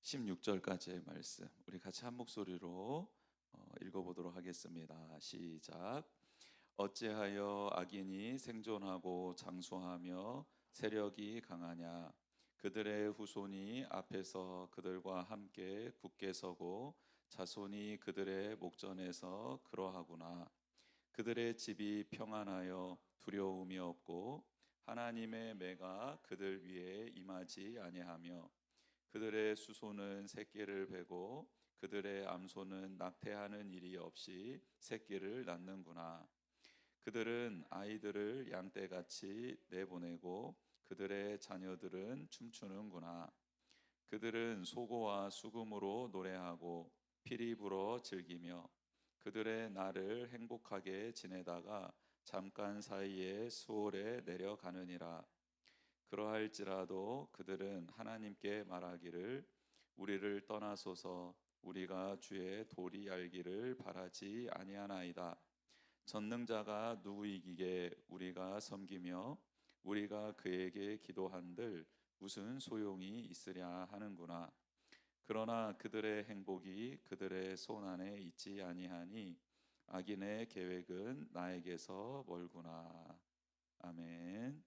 16절까지의 말씀 우리 같이 한 목소리로 읽어보도록 하겠습니다. 시작. 어찌하여 악인이 생존하고 장수하며 세력이 강하냐. 그들의 후손이 앞에서 그들과 함께 굳게 서고 자손이 그들의 목전에서 그러하구나. 그들의 집이 평안하여 두려움이 없고 하나님의 매가 그들 위에 임하지 아니하며 그들의 수소는 새끼를 베고 그들의 암소는 낙태하는 일이 없이 새끼를 낳는구나. 그들은 아이들을 양떼같이 내보내고 그들의 자녀들은 춤추는구나. 그들은 소고와 수금으로 노래하고 피리 불어 즐기며 그들의 날을 행복하게 지내다가 잠깐 사이에 수월에 내려가느니라. 그러할지라도 그들은 하나님께 말하기를 우리를 떠나소서 우리가 주의 도리 알기를 바라지 아니하나이다. 전능자가 누구이기에 우리가 섬기며 우리가 그에게 기도한들 무슨 소용이 있으랴 하는구나. 그러나 그들의 행복이 그들의 손 안에 있지 아니하니 악인의 계획은 나에게서 멀구나. 아멘.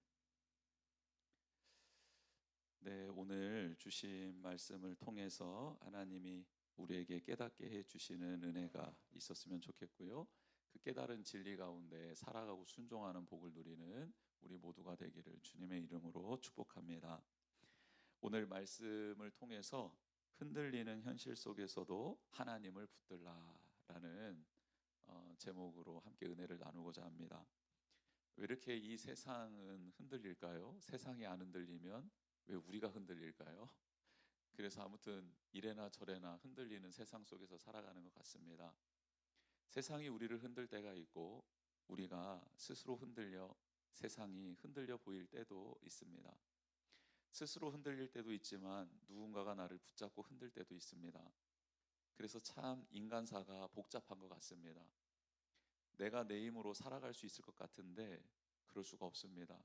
네, 오늘 주신 말씀을 통해서 하나님이 우리에게 깨닫게 해 주시는 은혜가 있었으면 좋겠고요. 그 깨달은 진리 가운데 살아가고 순종하는 복을 누리는 우리 모두가 되기를 주님의 이름으로 축복합니다. 오늘 말씀을 통해서 흔들리는 현실 속에서도 하나님을 붙들라라는 제목으로 함께 은혜를 나누고자 합니다. 왜 이렇게 이 세상은 흔들릴까요? 세상이 안 흔들리면 왜 우리가 흔들릴까요? 그래서 아무튼 이래나 저래나 흔들리는 세상 속에서 살아가는 것 같습니다. 세상이 우리를 흔들 때가 있고 우리가 스스로 흔들려 세상이 흔들려 보일 때도 있습니다. 스스로 흔들릴 때도 있지만 누군가가 나를 붙잡고 흔들 때도 있습니다. 그래서 참 인간사가 복잡한 것 같습니다. 내가 내 힘으로 살아갈 수 있을 것 같은데 그럴 수가 없습니다.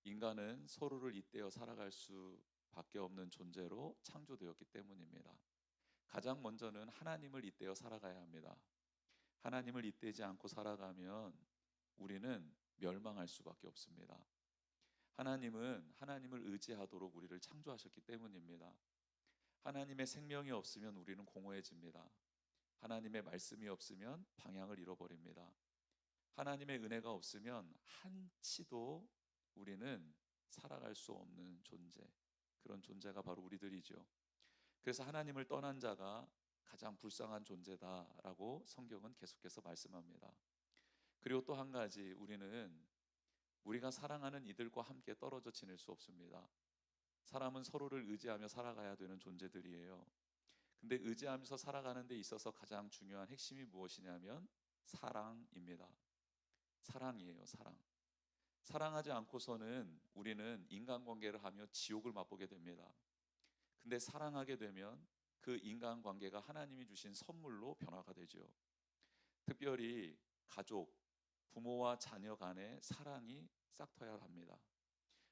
인간은 서로를 잇대어 살아갈 수밖에 없는 존재로 창조되었기 때문입니다. 가장 먼저는 하나님을 잇대어 살아가야 합니다. 하나님을 잇대지 않고 살아가면 우리는 멸망할 수밖에 없습니다. 하나님은 하나님을 의지하도록 우리를 창조하셨기 때문입니다. 하나님의 생명이 없으면 우리는 공허해집니다. 하나님의 말씀이 없으면 방향을 잃어버립니다. 하나님의 은혜가 없으면 한치도 우리는 살아갈 수 없는 존재, 그런 존재가 바로 우리들이죠. 그래서 하나님을 떠난 자가 가장 불쌍한 존재다라고 성경은 계속해서 말씀합니다. 그리고 또 한 가지, 우리가 사랑하는 이들과 함께 떨어져 지낼 수 없습니다. 사람은 서로를 의지하며 살아가야 되는 존재들이에요. 근데 의지하면서 살아가는 데 있어서 가장 중요한 핵심이 무엇이냐면 사랑입니다. 사랑이에요, 사랑. 사랑하지 않고서는 우리는 인간관계를 하며 지옥을 맛보게 됩니다. 근데 사랑하게 되면 그 인간관계가 하나님이 주신 선물로 변화가 되죠. 특별히 가족, 부모와 자녀 간의 사랑이 싹터야 합니다.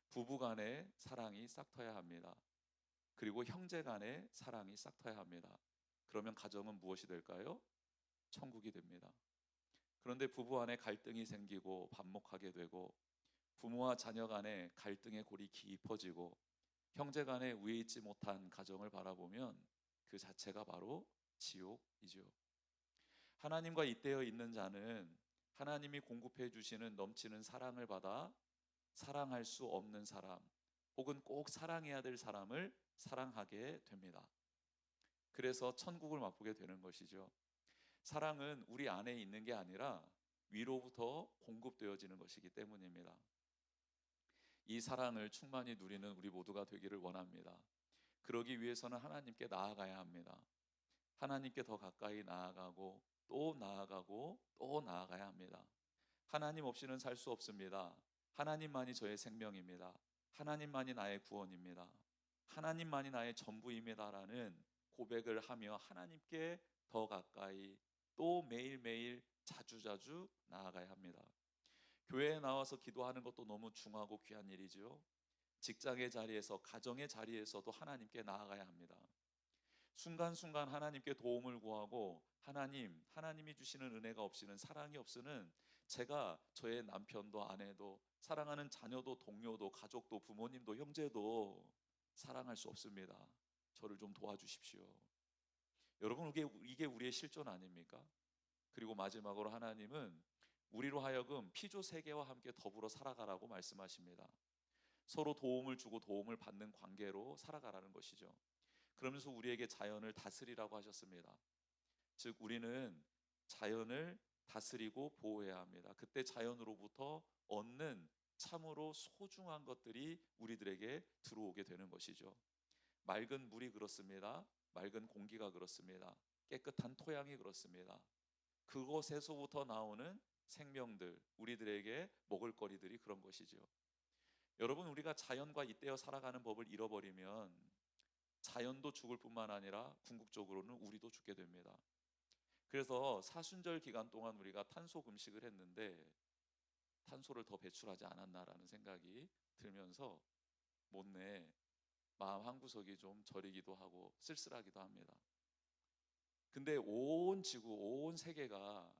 부부 간의 사랑이 싹터야 합니다. 그리고 형제 간의 사랑이 싹터야 합니다. 그러면 가정은 무엇이 될까요? 천국이 됩니다. 그런데 부부 안에 갈등이 생기고 반목하게 되고 부모와 자녀 간의 갈등의 골이 깊어지고 형제 간에 우애 있지 못한 가정을 바라보면 그 자체가 바로 지옥이죠. 하나님과 잇대어 있는 자는 하나님이 공급해 주시는 넘치는 사랑을 받아 사랑할 수 없는 사람 혹은 꼭 사랑해야 될 사람을 사랑하게 됩니다. 그래서 천국을 맛보게 되는 것이죠. 사랑은 우리 안에 있는 게 아니라 위로부터 공급되어지는 것이기 때문입니다. 이 사랑을 충만히 누리는 우리 모두가 되기를 원합니다. 그러기 위해서는 하나님께 나아가야 합니다. 하나님께 더 가까이 나아가고 또 나아가고 또 나아가야 합니다. 하나님 없이는 살 수 없습니다. 하나님만이 저의 생명입니다. 하나님만이 나의 구원입니다. 하나님만이 나의 전부입니다라는 고백을 하며 하나님께 더 가까이 또 매일매일 자주자주 나아가야 합니다. 교회에 나와서 기도하는 것도 너무 중하고 귀한 일이지요. 직장의 자리에서, 가정의 자리에서도 하나님께 나아가야 합니다. 순간순간 하나님께 도움을 구하고 하나님이 주시는 은혜가 없이는, 사랑이 없이는 제가 저의 남편도 아내도 사랑하는 자녀도 동료도 가족도 부모님도 형제도 사랑할 수 없습니다. 저를 좀 도와주십시오. 여러분, 이게 우리의 실존 아닙니까? 그리고 마지막으로 하나님은 우리로 하여금 피조 세계와 함께 더불어 살아가라고 말씀하십니다. 서로 도움을 주고 도움을 받는 관계로 살아가라는 것이죠. 그러면서 우리에게 자연을 다스리라고 하셨습니다. 즉 우리는 자연을 다스리고 보호해야 합니다. 그때 자연으로부터 얻는 참으로 소중한 것들이 우리들에게 들어오게 되는 것이죠. 맑은 물이 그렇습니다. 맑은 공기가 그렇습니다. 깨끗한 토양이 그렇습니다. 그곳에서부터 나오는 생명들, 우리들에게 먹을거리들이 그런 것이죠. 여러분, 우리가 자연과 잇대어 살아가는 법을 잃어버리면 자연도 죽을 뿐만 아니라 궁극적으로는 우리도 죽게 됩니다. 그래서 사순절 기간 동안 우리가 탄소 금식을 했는데 탄소를 더 배출하지 않았나라는 생각이 들면서 못내 마음 한구석이 좀 저리기도 하고 쓸쓸하기도 합니다. 근데 온 지구, 온 세계가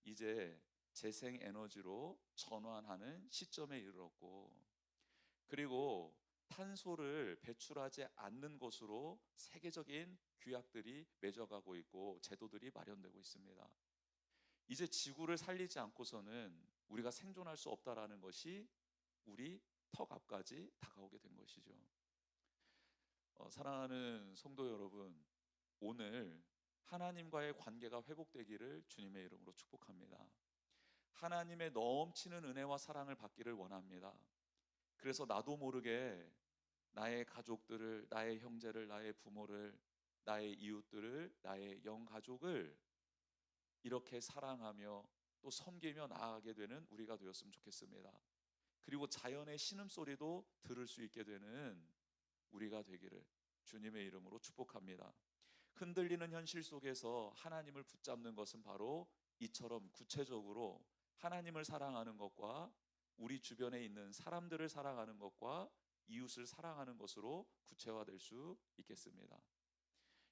이제 재생 에너지로 전환하는 시점에 이르렀고, 그리고 탄소를 배출하지 않는 것으로 세계적인 규약들이 맺어가고 있고 제도들이 마련되고 있습니다. 이제 지구를 살리지 않고서는 우리가 생존할 수 없다라는 것이 우리 턱 앞까지 다가오게 된 것이죠. 사랑하는 성도 여러분, 오늘 하나님과의 관계가 회복되기를 주님의 이름으로 축복합니다. 하나님의 넘치는 은혜와 사랑을 받기를 원합니다. 그래서 나도 모르게 나의 가족들을, 나의 형제를, 나의 부모를, 나의 이웃들을, 나의 영가족을 이렇게 사랑하며 또 섬기며 나아가게 되는 우리가 되었으면 좋겠습니다. 그리고 자연의 신음소리도 들을 수 있게 되는 우리가 되기를 주님의 이름으로 축복합니다. 흔들리는 현실 속에서 하나님을 붙잡는 것은 바로 이처럼 구체적으로 하나님을 사랑하는 것과 우리 주변에 있는 사람들을 사랑하는 것과 이웃을 사랑하는 것으로 구체화될 수 있겠습니다.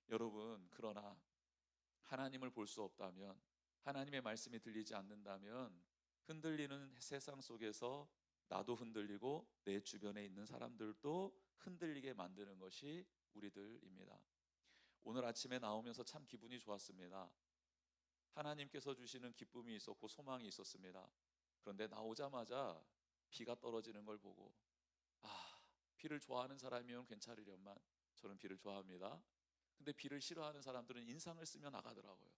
여러분, 그러나 하나님을 볼 수 없다면, 하나님의 말씀이 들리지 않는다면 흔들리는 세상 속에서 나도 흔들리고 내 주변에 있는 사람들도 흔들리게 만드는 것이 우리들입니다. 오늘 아침에 나오면서 참 기분이 좋았습니다. 하나님께서 주시는 기쁨이 있었고 소망이 있었습니다. 그런데 나오자마자 비가 떨어지는 걸 보고 비를 좋아하는 사람이면 괜찮으련만, 저는 비를 좋아합니다. 근데 비를 싫어하는 사람들은 인상을 쓰며 나가더라고요.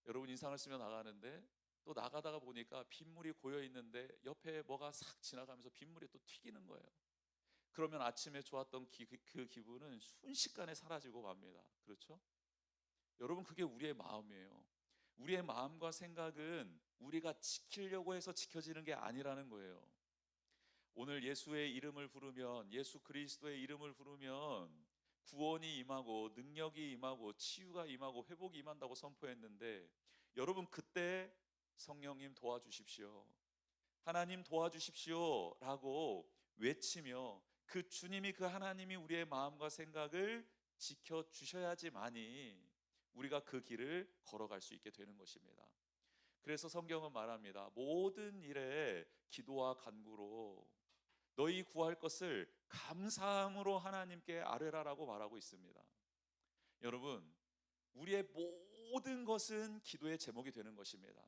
여러분, 인상을 쓰며 나가는데 또 나가다가 보니까 빗물이 고여 있는데 옆에 뭐가 싹 지나가면서 빗물이 또 튀기는 거예요. 그러면 아침에 좋았던 그 기분은 순식간에 사라지고 맙니다. 그렇죠? 여러분, 그게 우리의 마음이에요. 우리의 마음과 생각은 우리가 지키려고 해서 지켜지는 게 아니라는 거예요. 오늘 예수의 이름을 부르면, 예수 그리스도의 이름을 부르면 구원이 임하고 능력이 임하고 치유가 임하고 회복이 임한다고 선포했는데, 여러분, 그때 성령님 도와주십시오, 하나님 도와주십시오 라고 외치며 그 주님이, 그 하나님이 우리의 마음과 생각을 지켜주셔야지만이 우리가 그 길을 걸어갈 수 있게 되는 것입니다. 그래서 성경은 말합니다. 모든 일에 기도와 간구로 너희 구할 것을 감사함으로 하나님께 아뢰라라고 말하고 있습니다. 여러분, 우리의 모든 것은 기도의 제목이 되는 것입니다.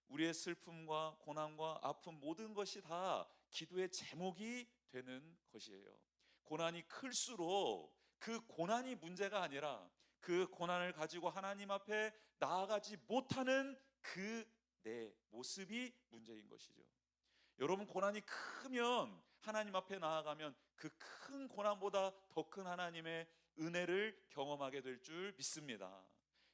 우리의 슬픔과 고난과 아픔, 모든 것이 다 기도의 제목이 되는 것이에요. 고난이 클수록 그 고난이 문제가 아니라 그 고난을 가지고 하나님 앞에 나아가지 못하는 그 내 모습이 문제인 것이죠. 여러분, 고난이 크면 하나님 앞에 나아가면 그 큰 고난보다 더 큰 하나님의 은혜를 경험하게 될 줄 믿습니다.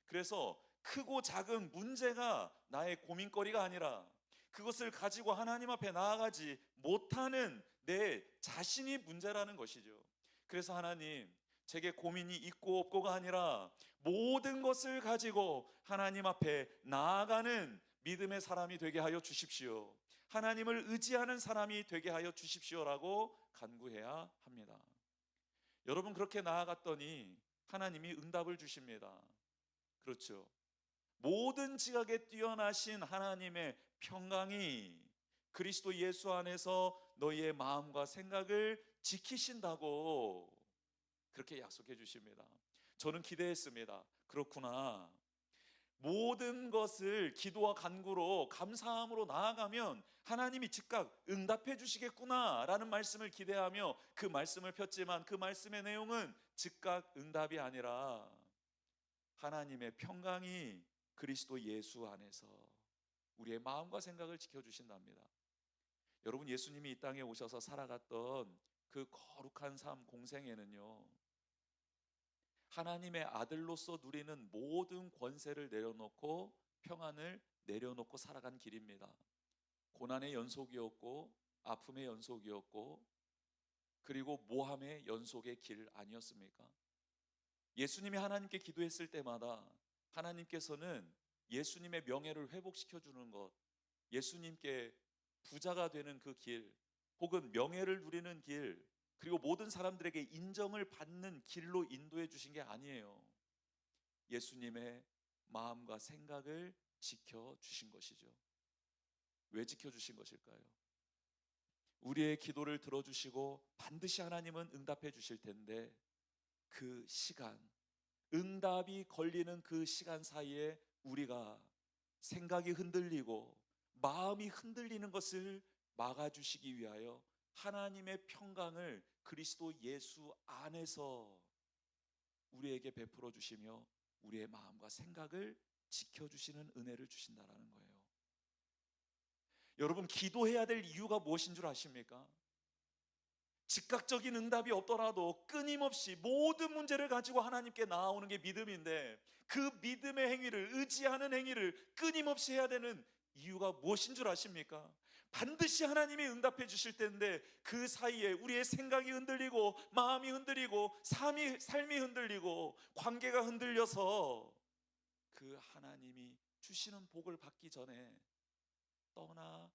그래서 크고 작은 문제가 나의 고민거리가 아니라 그것을 가지고 하나님 앞에 나아가지 못하는 내 자신이 문제라는 것이죠. 그래서 하나님, 제게 고민이 있고 없고가 아니라 모든 것을 가지고 하나님 앞에 나아가는 믿음의 사람이 되게 하여 주십시오, 하나님을 의지하는 사람이 되게 하여 주십시오라고 간구해야 합니다. 여러분, 그렇게 나아갔더니 하나님이 응답을 주십니다. 그렇죠. 모든 지각에 뛰어나신 하나님의 평강이 그리스도 예수 안에서 너희의 마음과 생각을 지키신다고 그렇게 약속해 주십니다. 저는 기대했습니다. 그렇구나. 모든 것을 기도와 간구로 감사함으로 나아가면 하나님이 즉각 응답해 주시겠구나 라는 말씀을 기대하며 그 말씀을 폈지만, 그 말씀의 내용은 즉각 응답이 아니라 하나님의 평강이 그리스도 예수 안에서 우리의 마음과 생각을 지켜주신답니다. 여러분, 예수님이 이 땅에 오셔서 살아갔던 그 거룩한 삶 공생에는요, 하나님의 아들로서 누리는 모든 권세를 내려놓고 평안을 내려놓고 살아간 길입니다. 고난의 연속이었고 아픔의 연속이었고 그리고 모함의 연속의 길 아니었습니까? 예수님이 하나님께 기도했을 때마다 하나님께서는 예수님의 명예를 회복시켜 주는 것, 예수님께 부자가 되는 그 길, 혹은 명예를 누리는 길, 그리고 모든 사람들에게 인정을 받는 길로 인도해 주신 게 아니에요. 예수님의 마음과 생각을 지켜 주신 것이죠. 왜 지켜 주신 것일까요? 우리의 기도를 들어주시고 반드시 하나님은 응답해 주실 텐데, 그 시간, 응답이 걸리는 그 시간 사이에 우리가 생각이 흔들리고 마음이 흔들리는 것을 막아주시기 위하여 하나님의 평강을 그리스도 예수 안에서 우리에게 베풀어 주시며 우리의 마음과 생각을 지켜주시는 은혜를 주신다라는 거예요. 여러분, 기도해야 될 이유가 무엇인 줄 아십니까? 즉각적인 응답이 없더라도 끊임없이 모든 문제를 가지고 하나님께 나아오는 게 믿음인데, 그 믿음의 행위를, 의지하는 행위를 끊임없이 해야 되는 이유가 무엇인 줄 아십니까? 반드시 하나님이 응답해 주실 텐데 그 사이에 우리의 생각이 흔들리고 마음이 흔들리고 삶이 흔들리고 관계가 흔들려서 그 하나님이 주시는 복을 받기 전에 떠나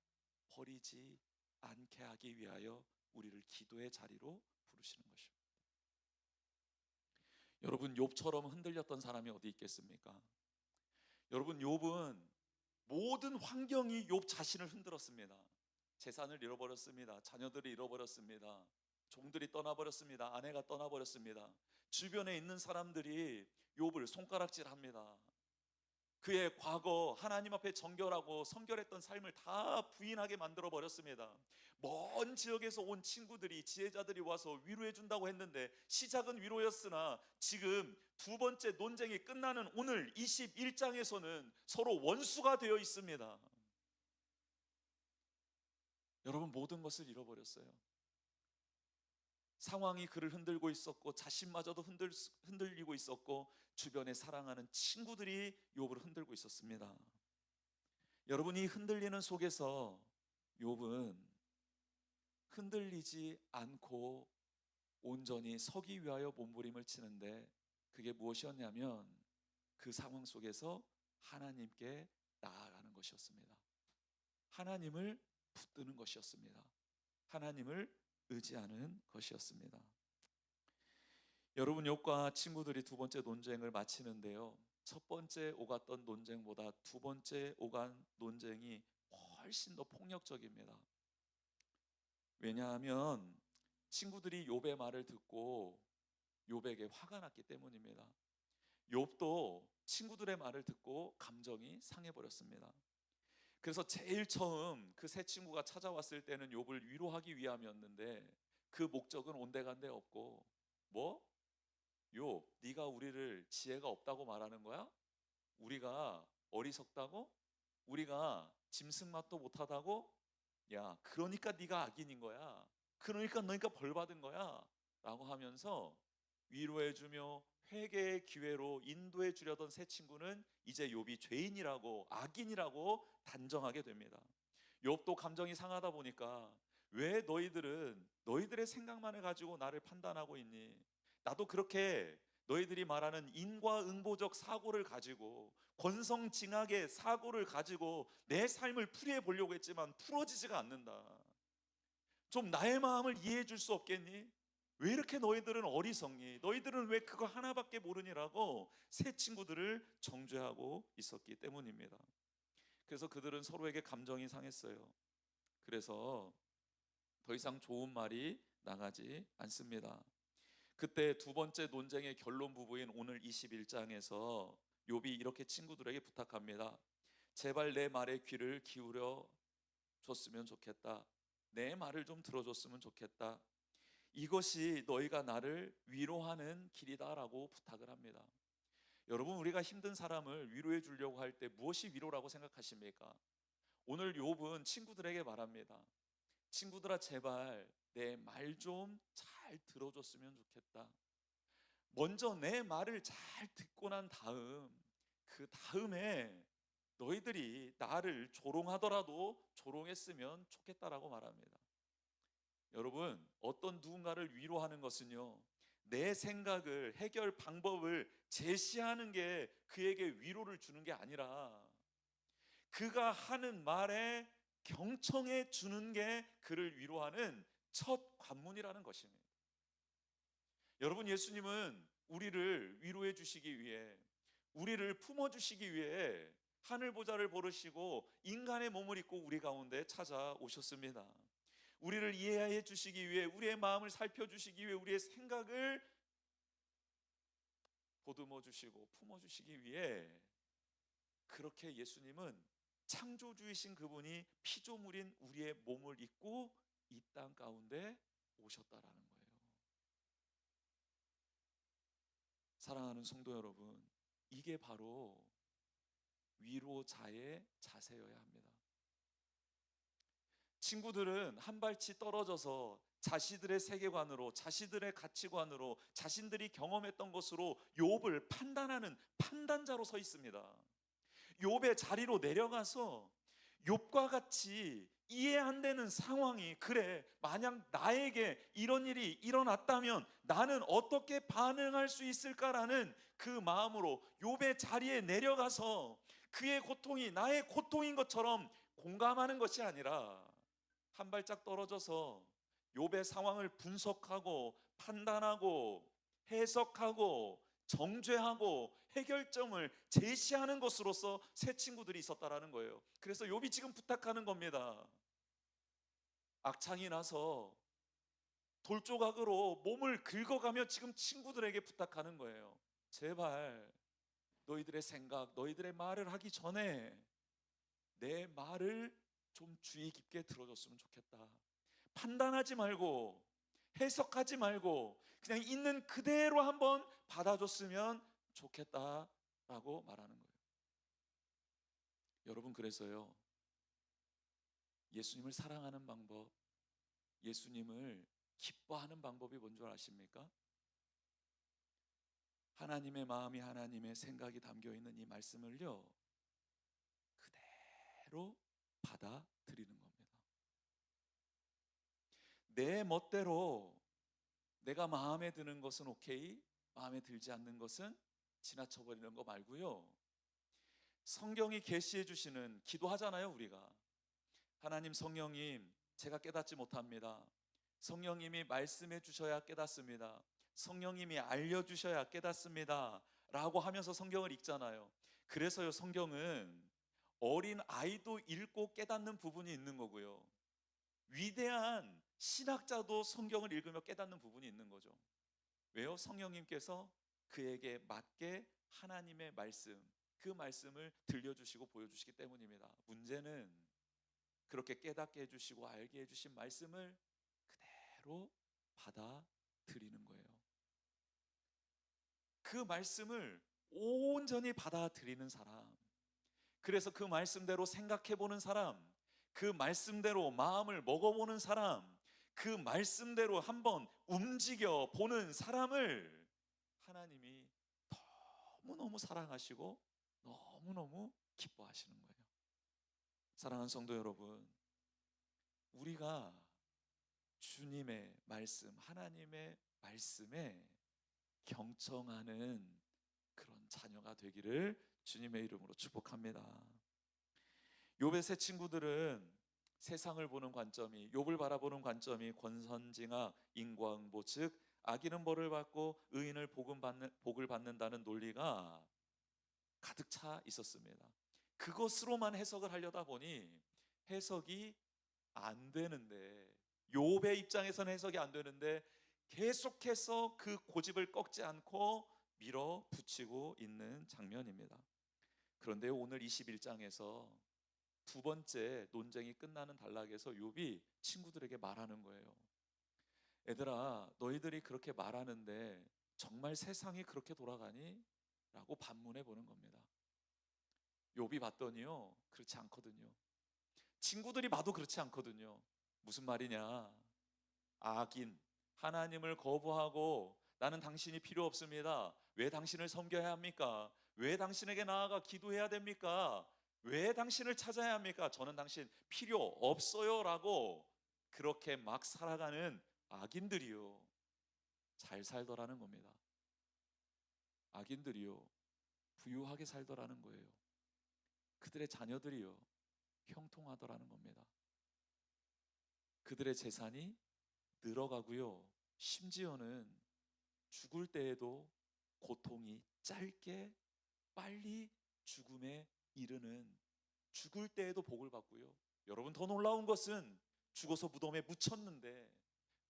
버리지 않게 하기 위하여 우리를 기도의 자리로 부르시는 것입니다. 여러분, 욥처럼 흔들렸던 사람이 어디 있겠습니까? 여러분, 욥은 모든 환경이 욥 자신을 흔들었습니다. 재산을 잃어버렸습니다. 자녀들을 잃어버렸습니다. 종들이 떠나버렸습니다. 아내가 떠나버렸습니다. 주변에 있는 사람들이 욥을 손가락질합니다. 그의 과거 하나님 앞에 정결하고 성결했던 삶을 다 부인하게 만들어 버렸습니다. 먼 지역에서 온 친구들이, 지혜자들이 와서 위로해 준다고 했는데 시작은 위로였으나 지금 두 번째 논쟁이 끝나는 오늘 21장에서는 서로 원수가 되어 있습니다. 여러분, 모든 것을 잃어버렸어요. 상황이 그를 흔들고 있었고 자신마저도 흔들리고 있었고 주변에 사랑하는 친구들이 욥을 흔들고 있었습니다. 여러분이 흔들리는 속에서 욥은 흔들리지 않고 온전히 서기 위하여 몸부림을 치는데, 그게 무엇이었냐면 그 상황 속에서 하나님께 나아가는 것이었습니다. 하나님을 붙드는 것이었습니다. 하나님을 의지하는 것이었습니다. 여러분, 욥과 친구들이 두 번째 논쟁을 마치는데요, 첫 번째 오갔던 논쟁보다 두 번째 오간 논쟁이 훨씬 더 폭력적입니다. 왜냐하면 친구들이 욥의 말을 듣고 욥에게 화가 났기 때문입니다. 욥도 친구들의 말을 듣고 감정이 상해버렸습니다. 그래서 제일 처음 그 세 친구가 찾아왔을 때는 욥을 위로하기 위함이었는데 그 목적은 온데간데 없고, 뭐? 욥, 네가 우리를 지혜가 없다고 말하는 거야? 우리가 어리석다고? 우리가 짐승맛도 못하다고? 야, 그러니까 네가 악인인 거야. 그러니까 너니까 벌 받은 거야 라고 하면서 위로해주며 회개의 기회로 인도해 주려던 세 친구는 이제 욥이 죄인이라고, 악인이라고 단정하게 됩니다. 욥도 감정이 상하다 보니까, 왜 너희들은 너희들의 생각만을 가지고 나를 판단하고 있니? 나도 그렇게 너희들이 말하는 인과응보적 사고를 가지고, 권성징악의 사고를 가지고 내 삶을 풀이해 보려고 했지만 풀어지지가 않는다. 좀 나의 마음을 이해해 줄 수 없겠니? 왜 이렇게 너희들은 어리석니? 너희들은 왜 그거 하나밖에 모르니라고 새 친구들을 정죄하고 있었기 때문입니다. 그래서 그들은 서로에게 감정이 상했어요. 그래서 더 이상 좋은 말이 나가지 않습니다. 그때 두 번째 논쟁의 결론 부부인 오늘 21장에서 욥이 이렇게 친구들에게 부탁합니다. 제발 내 말에 귀를 기울여 줬으면 좋겠다. 내 말을 좀 들어줬으면 좋겠다. 이것이 너희가 나를 위로하는 길이다라고 부탁을 합니다. 여러분, 우리가 힘든 사람을 위로해 주려고 할 때 무엇이 위로라고 생각하십니까? 오늘 욥은 친구들에게 말합니다. 친구들아, 제발 내 말 좀 잘 들어줬으면 좋겠다. 먼저 내 말을 잘 듣고 난 다음, 그 다음에 너희들이 나를 조롱하더라도 조롱했으면 좋겠다라고 말합니다. 여러분, 어떤 누군가를 위로하는 것은요, 내 생각을, 해결 방법을 제시하는 게 그에게 위로를 주는 게 아니라 그가 하는 말에 경청해 주는 게 그를 위로하는 첫 관문이라는 것입니다. 여러분, 예수님은 우리를 위로해 주시기 위해, 우리를 품어 주시기 위해 하늘 보좌를 버리시고 인간의 몸을 입고 우리 가운데 찾아오셨습니다. 우리를 이해해 주시기 위해, 우리의 마음을 살펴 주시기 위해, 우리의 생각을 보듬어 주시고 품어 주시기 위해 그렇게 예수님은 창조주이신 그분이 피조물인 우리의 몸을 입고 이 땅 가운데 오셨다라는 거예요. 사랑하는 성도 여러분, 이게 바로 위로자의 자세여야 합니다. 친구들은 한 발치 떨어져서 자신들의 세계관으로, 자신들의 가치관으로, 자신들이 경험했던 것으로 욥을 판단하는 판단자로 서 있습니다. 욥의 자리로 내려가서 욥과 같이 이해 안 되는 상황이, 그래, 만약 나에게 이런 일이 일어났다면 나는 어떻게 반응할 수 있을까라는 그 마음으로 욥의 자리에 내려가서 그의 고통이 나의 고통인 것처럼 공감하는 것이 아니라 한 발짝 떨어져서 욥의 상황을 분석하고 판단하고 해석하고 정죄하고 해결점을 제시하는 것으로서 새 친구들이 있었다라는 거예요. 그래서 욥이 지금 부탁하는 겁니다. 악창이 나서 돌조각으로 몸을 긁어가며 지금 친구들에게 부탁하는 거예요. 제발 너희들의 생각, 너희들의 말을 하기 전에 내 말을 좀 주의 깊게 들어줬으면 좋겠다. 판단하지 말고 해석하지 말고 그냥 있는 그대로 한번 받아줬으면 좋겠다라고 말하는 거예요. 여러분, 그래서요, 예수님을 사랑하는 방법, 예수님을 기뻐하는 방법이 뭔 줄 아십니까? 하나님의 마음이, 하나님의 생각이 담겨있는 이 말씀을요, 그대로 받아들이는 겁니다. 내 멋대로 내가 마음에 드는 것은 오케이, 마음에 들지 않는 것은 지나쳐버리는 거 말고요, 성경이 계시해 주시는, 기도하잖아요 우리가. 하나님, 성령님, 제가 깨닫지 못합니다. 성령님이 말씀해 주셔야 깨닫습니다. 성령님이 알려주셔야 깨닫습니다 라고 하면서 성경을 읽잖아요. 그래서요, 성경은 어린 아이도 읽고 깨닫는 부분이 있는 거고요, 위대한 신학자도 성경을 읽으며 깨닫는 부분이 있는 거죠. 왜요? 성령님께서 그에게 맞게 하나님의 말씀, 그 말씀을 들려주시고 보여주시기 때문입니다. 문제는 그렇게 깨닫게 해주시고 알게 해주신 말씀을 그대로 받아들이는 거예요. 그 말씀을 온전히 받아들이는 사람, 그래서 그 말씀대로 생각해보는 사람, 그 말씀대로 마음을 먹어보는 사람, 그 말씀대로 한번 움직여 보는 사람을 하나님이 너무너무 사랑하시고 너무너무 기뻐하시는 거예요. 사랑하는 성도 여러분, 우리가 주님의 말씀, 하나님의 말씀에 경청하는 그런 자녀가 되기를 주님의 이름으로 축복합니다. 욥의 세 친구들은 세상을 보는 관점이, 욥을 바라보는 관점이 권선징악, 인과응보, 즉 악인은 벌을 받고 의인을 복을 받는다는 논리가 가득 차 있었습니다. 그것으로만 해석을 하려다 보니 해석이 안 되는데, 욥의 입장에서는 해석이 안 되는데 계속해서 그 고집을 꺾지 않고 밀어붙이고 있는 장면입니다. 그런데 오늘 21장에서 두 번째 논쟁이 끝나는 단락에서 욥이 친구들에게 말하는 거예요. 얘들아, 너희들이 그렇게 말하는데 정말 세상이 그렇게 돌아가니? 라고 반문해 보는 겁니다. 욥이 봤더니요, 그렇지 않거든요. 친구들이 봐도 그렇지 않거든요. 무슨 말이냐? 악인, 하나님을 거부하고 나는 당신이 필요 없습니다. 왜 당신을 섬겨야 합니까? 왜 당신에게 나아가 기도해야 됩니까? 왜 당신을 찾아야 합니까? 저는 당신 필요 없어요 라고 그렇게 막 살아가는 악인들이요, 잘 살더라는 겁니다. 악인들이요, 부유하게 살더라는 거예요. 그들의 자녀들이요, 형통하더라는 겁니다. 그들의 재산이 늘어가고요, 심지어는 죽을 때에도 고통이 짧게 빨리 죽음에 이르는, 죽을 때에도 복을 받고요. 여러분, 더 놀라운 것은 죽어서 무덤에 묻혔는데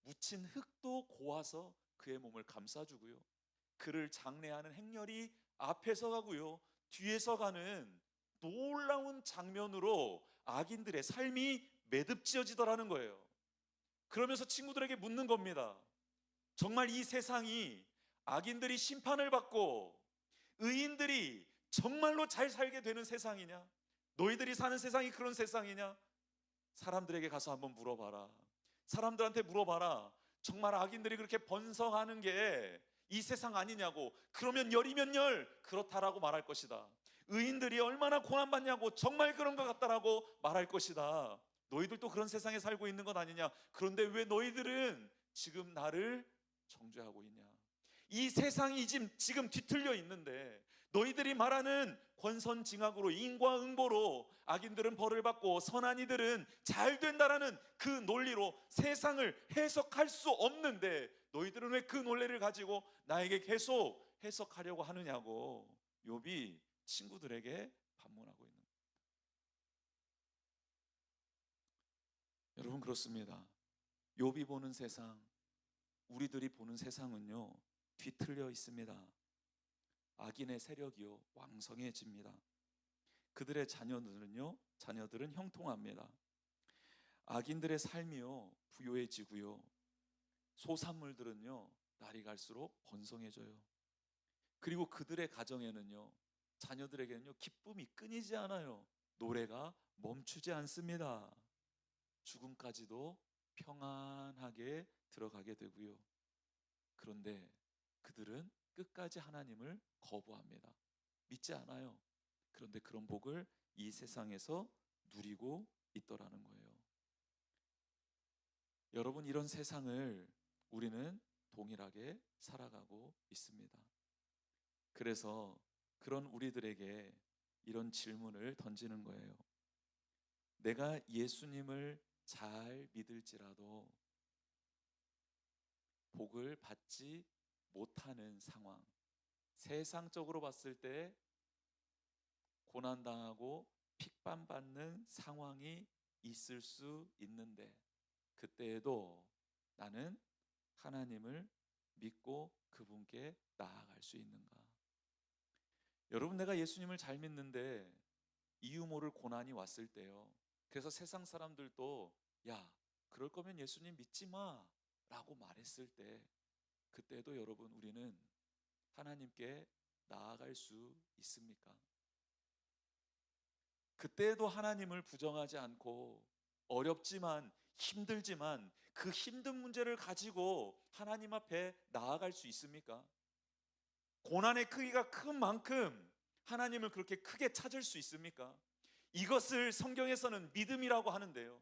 묻힌 흙도 고와서 그의 몸을 감싸주고요, 그를 장례하는 행렬이 앞에서 가고요 뒤에서 가는 놀라운 장면으로 악인들의 삶이 매듭지어지더라는 거예요. 그러면서 친구들에게 묻는 겁니다. 정말 이 세상이 악인들이 심판을 받고 의인들이 정말로 잘 살게 되는 세상이냐? 너희들이 사는 세상이 그런 세상이냐? 사람들에게 가서 한번 물어봐라. 사람들한테 물어봐라. 정말 악인들이 그렇게 번성하는 게 이 세상 아니냐고. 그러면 열이면 열, 그렇다라고 말할 것이다. 의인들이 얼마나 고난받냐고, 정말 그런 것 같다라고 말할 것이다. 너희들도 그런 세상에 살고 있는 것 아니냐? 그런데 왜 너희들은 지금 나를 정죄하고 있냐? 이 세상이 지금 뒤틀려 있는데 너희들이 말하는 권선징악으로 인과응보로 악인들은 벌을 받고 선한 이들은 잘 된다라는 그 논리로 세상을 해석할 수 없는데 너희들은 왜 그 논리를 가지고 나에게 계속 해석하려고 하느냐고 욥이 친구들에게 반문하고 있는 거예요. 여러분, 그렇습니다. 욥이 보는 세상, 우리들이 보는 세상은요, 뒤틀려 있습니다. 악인의 세력이요, 왕성해집니다. 그들의 자녀들은 형통합니다. 악인들의 삶이요, 부요해지고요, 소산물들은요, 날이 갈수록 번성해져요. 그리고 그들의 가정에는요, 자녀들에게는요, 기쁨이 끊이지 않아요. 노래가 멈추지 않습니다. 죽음까지도 평안하게 들어가게 되고요. 그런데 그들은 끝까지 하나님을 거부합니다. 믿지 않아요. 그런데 그런 복을 이 세상에서 누리고 있더라는 거예요. 여러분, 이런 세상을 우리는 동일하게 살아가고 있습니다. 그래서 그런 우리들에게 이런 질문을 던지는 거예요. 내가 예수님을 잘 믿을지라도 복을 받지 못하는 상황, 세상적으로 봤을 때 고난당하고 핍반받는 상황이 있을 수 있는데 그때에도 나는 하나님을 믿고 그분께 나아갈 수 있는가? 여러분, 내가 예수님을 잘 믿는데 이유 모를 고난이 왔을 때요, 그래서 세상 사람들도 야, 그럴 거면 예수님 믿지 마 라고 말했을 때 그때도 여러분, 우리는 하나님께 나아갈 수 있습니까? 그때도 하나님을 부정하지 않고 어렵지만 힘들지만 그 힘든 문제를 가지고 하나님 앞에 나아갈 수 있습니까? 고난의 크기가 큰 만큼 하나님을 그렇게 크게 찾을 수 있습니까? 이것을 성경에서는 믿음이라고 하는데요,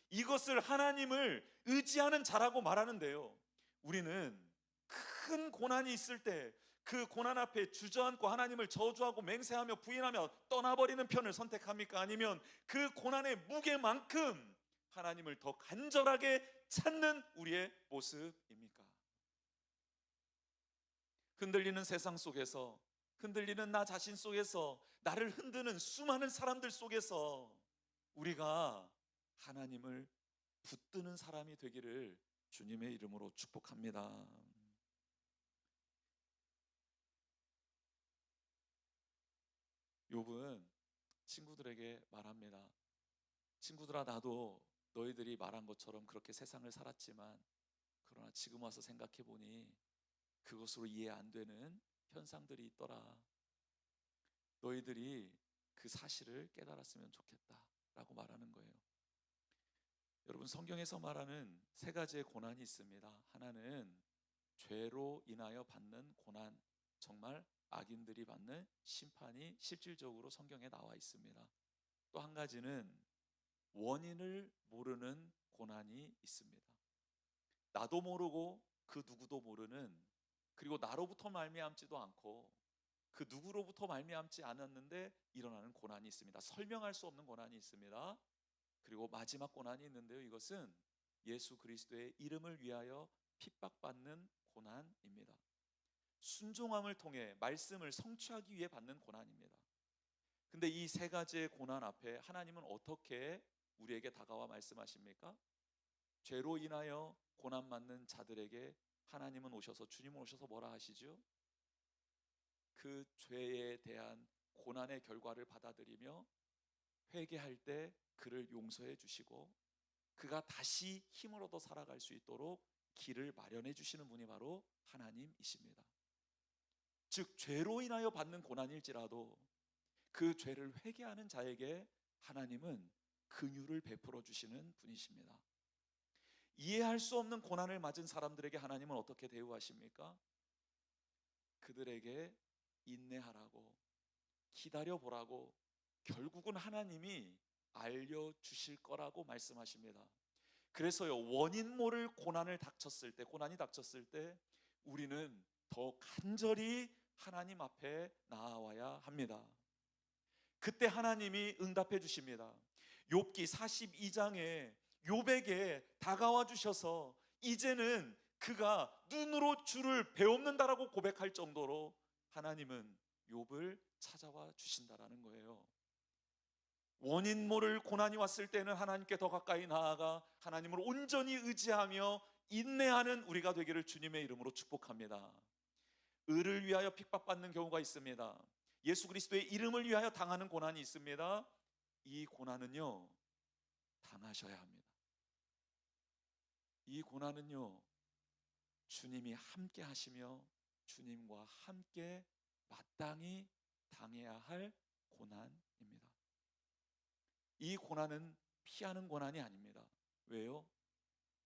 이것을 하나님을 의지하는 자라고 말하는데요, 우리는 큰 고난이 있을 때 그 고난 앞에 주저앉고 하나님을 저주하고 맹세하며 부인하며 떠나버리는 편을 선택합니까? 아니면 그 고난의 무게만큼 하나님을 더 간절하게 찾는 우리의 모습입니까? 흔들리는 세상 속에서, 흔들리는 나 자신 속에서, 나를 흔드는 수많은 사람들 속에서 우리가 하나님을 붙드는 사람이 되기를 주님의 이름으로 축복합니다. 욥은 친구들에게 말합니다. 친구들아, 나도 너희들이 말한 것처럼 그렇게 세상을 살았지만, 그러나 지금 와서 생각해 보니 그것으로 이해 안 되는 현상들이 있더라. 너희들이 그 사실을 깨달았으면 좋겠다 라고 말하는 거예요. 여러분, 성경에서 말하는 세 가지의 고난이 있습니다. 하나는 죄로 인하여 받는 고난, 정말 악인들이 받는 심판이 실질적으로 성경에 나와 있습니다. 또 한 가지는 원인을 모르는 고난이 있습니다. 나도 모르고 그 누구도 모르는, 그리고 나로부터 말미암지도 않고 그 누구로부터 말미암지 않았는데 일어나는 고난이 있습니다. 설명할 수 없는 고난이 있습니다. 그리고 마지막 고난이 있는데요, 이것은 예수 그리스도의 이름을 위하여 핍박받는 고난입니다. 순종함을 통해 말씀을 성취하기 위해 받는 고난입니다. 근데 이 세 가지의 고난 앞에 하나님은 어떻게 우리에게 다가와 말씀하십니까? 죄로 인하여 고난받는 자들에게 하나님은 오셔서, 주님은 오셔서 뭐라 하시죠? 그 죄에 대한 고난의 결과를 받아들이며 회개할 때 그를 용서해 주시고 그가 다시 힘을 얻어 살아갈 수 있도록 길을 마련해 주시는 분이 바로 하나님이십니다. 즉, 죄로 인하여 받는 고난일지라도 그 죄를 회개하는 자에게 하나님은 긍휼을 베풀어 주시는 분이십니다. 이해할 수 없는 고난을 맞은 사람들에게 하나님은 어떻게 대우하십니까? 그들에게 인내하라고, 기다려보라고, 결국은 하나님이 알려주실 거라고 말씀하십니다. 그래서요, 원인 모를 고난이 닥쳤을 때 우리는 더 간절히 하나님 앞에 나아와야 합니다. 그때 하나님이 응답해 주십니다. 욥기 42장에 욥에게 다가와 주셔서 이제는 그가 눈으로 주를 배웁는다라고 고백할 정도로 하나님은 욥을 찾아와 주신다라는 거예요. 원인 모를 고난이 왔을 때는 하나님께 더 가까이 나아가 하나님을 온전히 의지하며 인내하는 우리가 되기를 주님의 이름으로 축복합니다. 의를 위하여 핍박받는 경우가 있습니다. 예수 그리스도의 이름을 위하여 당하는 고난이 있습니다. 이 고난은요, 당하셔야 합니다. 이 고난은요, 주님이 함께 하시며 주님과 함께 마땅히 당해야 할 고난입니다. 이 고난은 피하는 고난이 아닙니다. 왜요?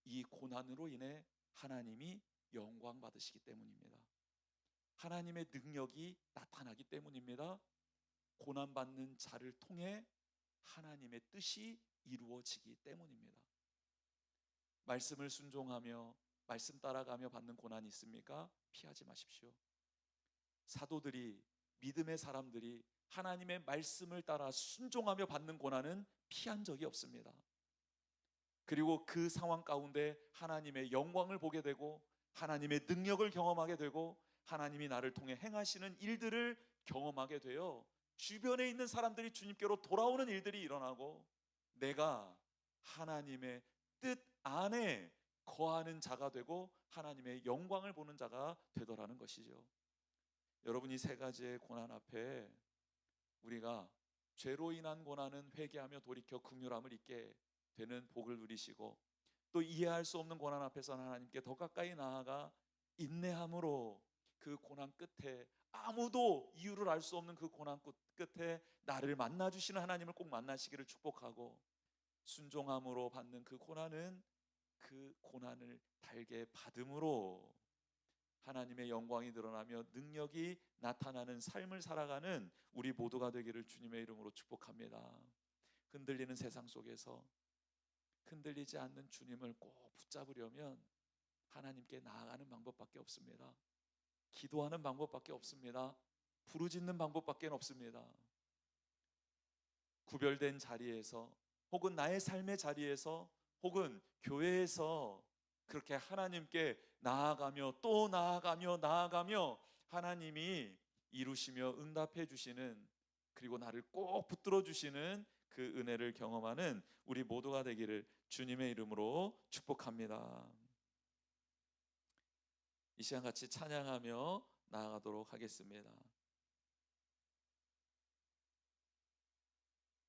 이 고난으로 인해 하나님이 영광 받으시기 때문입니다. 하나님의 능력이 나타나기 때문입니다. 고난받는 자를 통해 하나님의 뜻이 이루어지기 때문입니다. 말씀을 순종하며 말씀 따라가며 받는 고난이 있습니까? 피하지 마십시오. 사도들이, 믿음의 사람들이 하나님의 말씀을 따라 순종하며 받는 고난은 피한 적이 없습니다. 그리고 그 상황 가운데 하나님의 영광을 보게 되고 하나님의 능력을 경험하게 되고 하나님이 나를 통해 행하시는 일들을 경험하게 되어 주변에 있는 사람들이 주님께로 돌아오는 일들이 일어나고 내가 하나님의 뜻 안에 거하는 자가 되고 하나님의 영광을 보는 자가 되더라는 것이죠. 여러분, 이 세 가지의 고난 앞에 우리가 죄로 인한 고난은 회개하며 돌이켜 긍휼함을 잊게 되는 복을 누리시고, 또 이해할 수 없는 고난 앞에서는 하나님께 더 가까이 나아가 인내함으로 그 고난 끝에, 아무도 이유를 알 수 없는 그 고난 끝에 나를 만나주시는 하나님을 꼭 만나시기를 축복하고, 순종함으로 받는 그 고난은 그 고난을 달게 받음으로 하나님의 영광이 드러나며 능력이 나타나는 삶을 살아가는 우리 모두가 되기를 주님의 이름으로 축복합니다. 흔들리는 세상 속에서 흔들리지 않는 주님을 꼭 붙잡으려면 하나님께 나아가는 방법밖에 없습니다. 기도하는 방법밖에 없습니다. 부르짖는 방법밖에 없습니다. 구별된 자리에서, 혹은 나의 삶의 자리에서, 혹은 교회에서 그렇게 하나님께 나아가며 또 나아가며 하나님이 이루시며 응답해 주시는, 그리고 나를 꼭 붙들어 주시는 그 은혜를 경험하는 우리 모두가 되기를 주님의 이름으로 축복합니다. 이 시간 같이 찬양하며 나아가도록 하겠습니다.